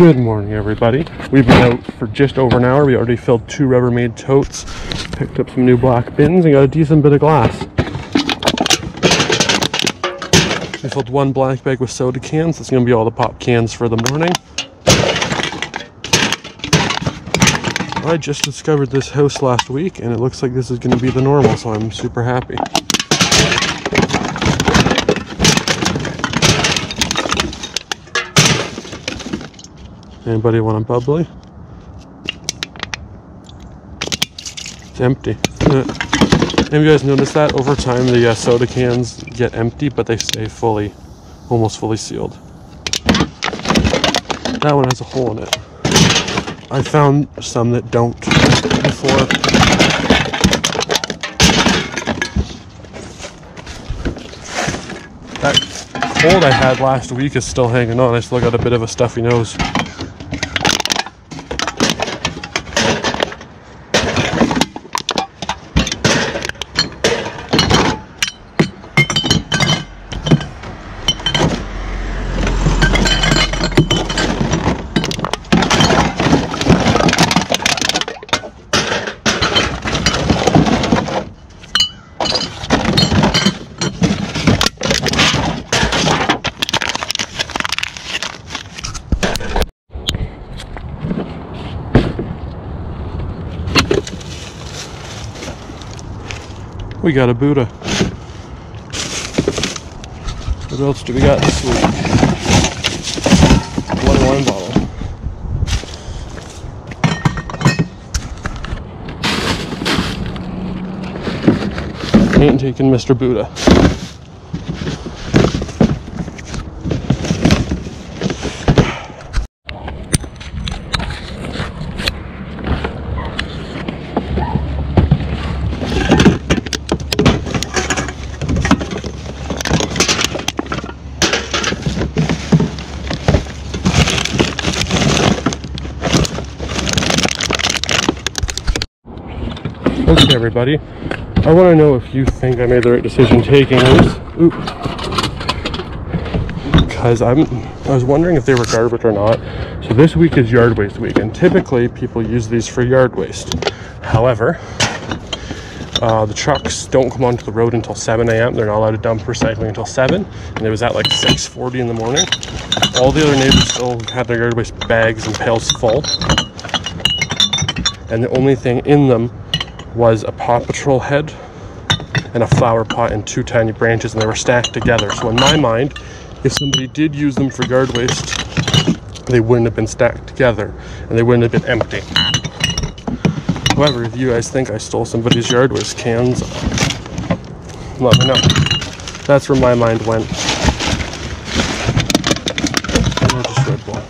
Good morning, everybody. We've been out for just over an hour. We already filled 2 Rubbermaid totes, picked up some new black bins, and got a decent bit of glass. We filled 1 black bag with soda cans. That's going to be all the pop cans for the morning. I just discovered this house last week, and it looks like this is going to be the normal, so I'm super happy. Anybody want a bubbly? It's empty. Have you guys noticed that over time the soda cans get empty, but they stay almost fully sealed? That one has a hole in it. I found some that don't before. That cold I had last week is still hanging on. I still got a bit of a stuffy nose. We got a Buddha. What else do we got this week? 1 wine bottle. Ain't taking Mr. Buddha. Okay, everybody, I want to know if you think I made the right decision taking these. Because I was wondering if they were garbage or not. So this week is yard waste week, and typically people use these for yard waste. However, the trucks don't come onto the road until 7 a.m. They're not allowed to dump recycling until 7, and it was at like 6:40 in the morning. All the other neighbors still had their yard waste bags and pails full, and the only thing in them was a Paw Patrol head and a flower pot and 2 tiny branches, and they were stacked together. So in my mind, if somebody did use them for yard waste, they wouldn't have been stacked together and they wouldn't have been empty. However, if you guys think I stole somebody's yard waste cans, let me know. That's where my mind went. Just Red Bull.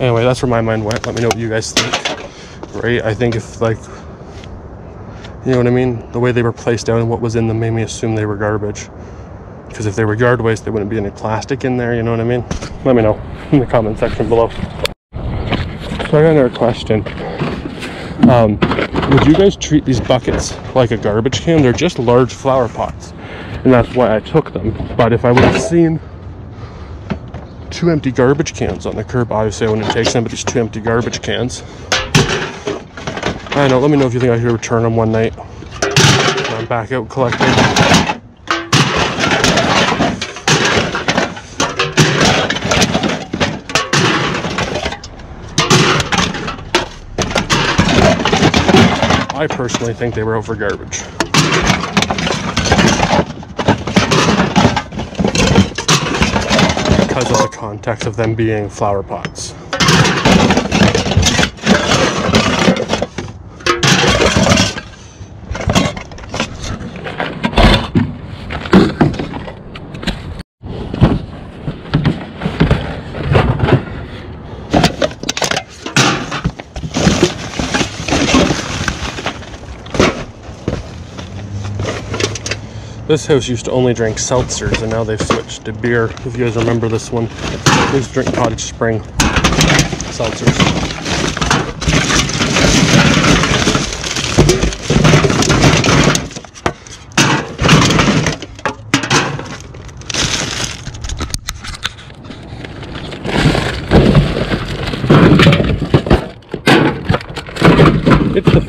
Anyway, that's where my mind went. Let me know what you guys think. Right? I think if, like, you know what I mean? The way they were placed down and what was in them made me assume they were garbage. Because if they were yard waste, there wouldn't be any plastic in there, you know what I mean? Let me know in the comment section below. So I got another question. Would you guys treat these buckets like a garbage can? They're just large flower pots. And that's why I took them. But if I would have seen 2 empty garbage cans on the curb, obviously I wouldn't take somebody's 2 empty garbage cans. I don't know, let me know if you think I should return them one night when I'm back out collecting. I personally think they were out for garbage. Because of the context of them being flower pots. This house used to only drink seltzers, and now they've switched to beer. If you guys remember this one, they used to drink Cottage Spring seltzers.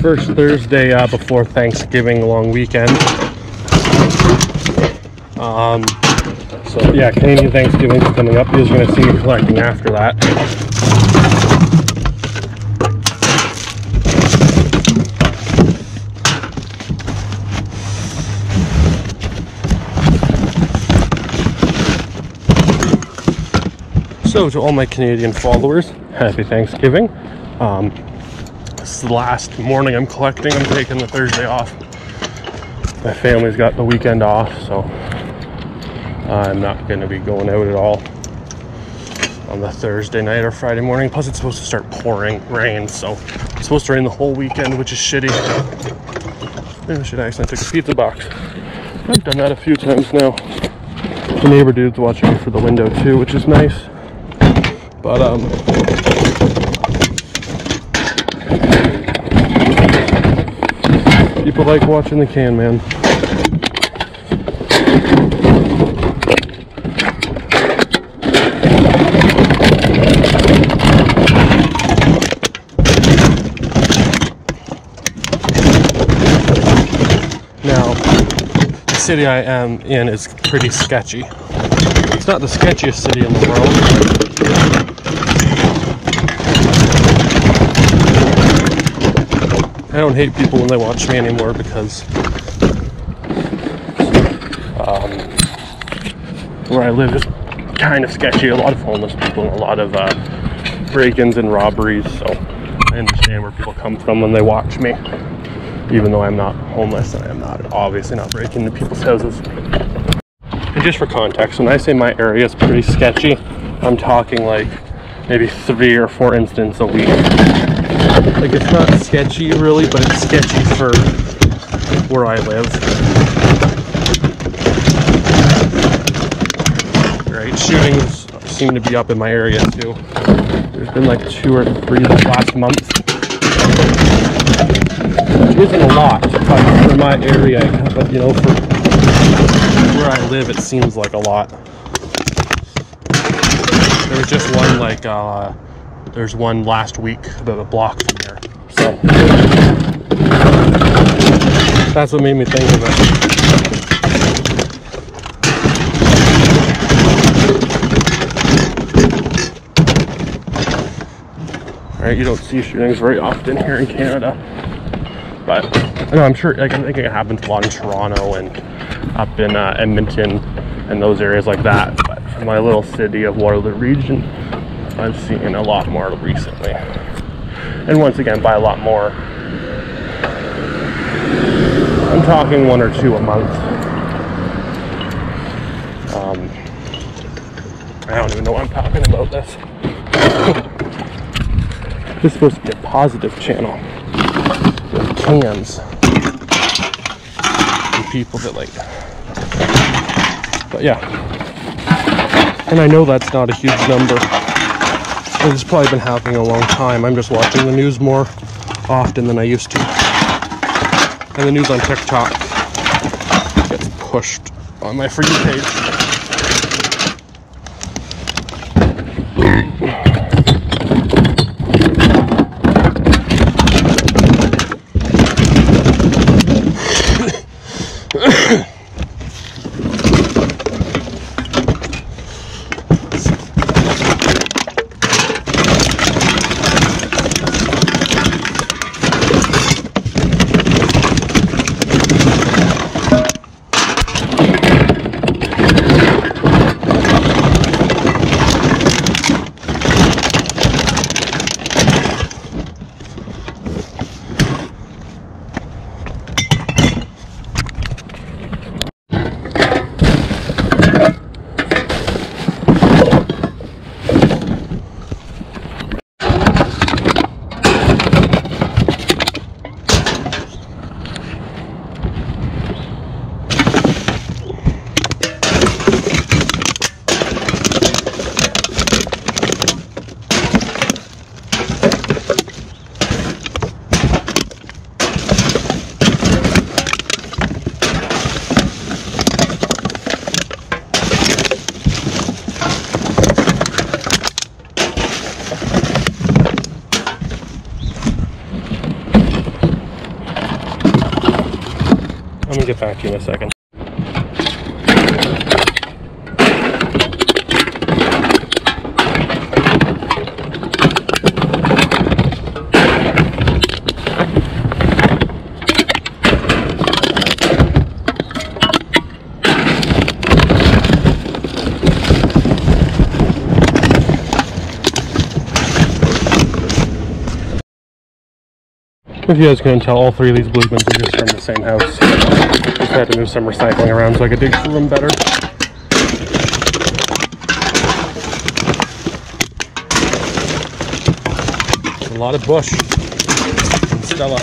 first Thursday before Thanksgiving long weekend. So yeah, Canadian Thanksgiving is coming up. You're going to see me collecting after that. So to all my Canadian followers, happy Thanksgiving. This is the last morning I'm collecting. I'm taking the Thursday off. My family's got the weekend off, so I'm not going to be going out at all on the Thursday night or Friday morning. Plus it's supposed to start pouring rain, so it's supposed to rain the whole weekend, which is shitty. Maybe I should accidentally take a pizza box. I've done that a few times now. The neighbor dude's watching me through the window too, which is nice. But people like watching the can, man. Now, the city I am in is pretty sketchy. It's not the sketchiest city in the world. I don't hate people when they watch me anymore because where I live is kind of sketchy. A lot of homeless people and a lot of break-ins and robberies, so I understand where people come from when they watch me, even though I'm not homeless and I'm not obviously not breaking into people's houses. And just for context, when I say my area is pretty sketchy, I'm talking like maybe 3 or 4 incidents a week. Like, it's not sketchy really, but it's sketchy for where I live. Right, shootings seem to be up in my area too. There's been like 2 or 3 this last month. Which isn't a lot, but for my area, but you know, for where I live, it seems like a lot. There was just one like there's one last week about a block from here, so that's what made me think of it. Alright, you don't see shootings very often here in Canada, but I know, I'm sure, like, I think it happens a lot in Toronto and up in Edmonton and those areas like that, but for my little city of Waterloo region, I've seen a lot more recently, and once again, by a lot more, I'm talking 1 or 2 a month. I don't even know why I'm talking about this. This is supposed to be a positive channel with cans and people that like, but yeah, and I know that's not a huge number. It's probably been happening a long time. I'm just watching the news more often than I used to. And the news on TikTok gets pushed on my For You page. I'm gonna get back to you in a second. If you guys couldn't tell, all three of these blue bins are just from the same house. Just had to move some recycling around so I could dig through them better. A lot of Bush and Stella.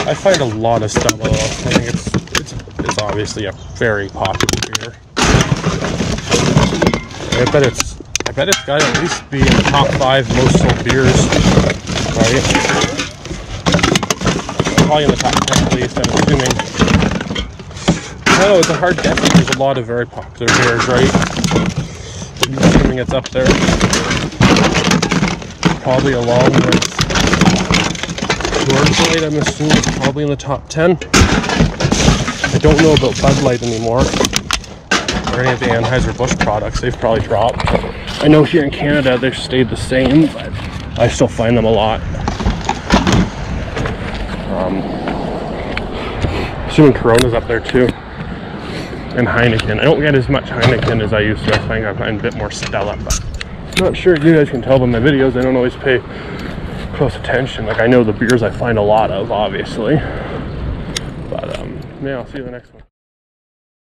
I find a lot of Stella though. I think it's obviously a very popular beer. I bet it's got to at least be in the top 5 most sold beers, right? Probably in the top 10 at least, I'm assuming. No, it's a hard guess. There's a lot of very popular beers, right? I'm assuming it's up there. Probably along with Coors Light, I'm assuming it's probably in the top 10. I don't know about Bud Light anymore, or any of the Anheuser-Busch products. They've probably dropped. I know here in Canada they've stayed the same, but I still find them a lot. Assuming Corona's up there too, and Heineken. I don't get as much Heineken as I used to. I think I find a bit more Stella, but I'm not sure if you guys can tell by my videos. I don't always pay close attention. Like, I know the beers I find a lot of, obviously, but yeah, I'll see you in the next one.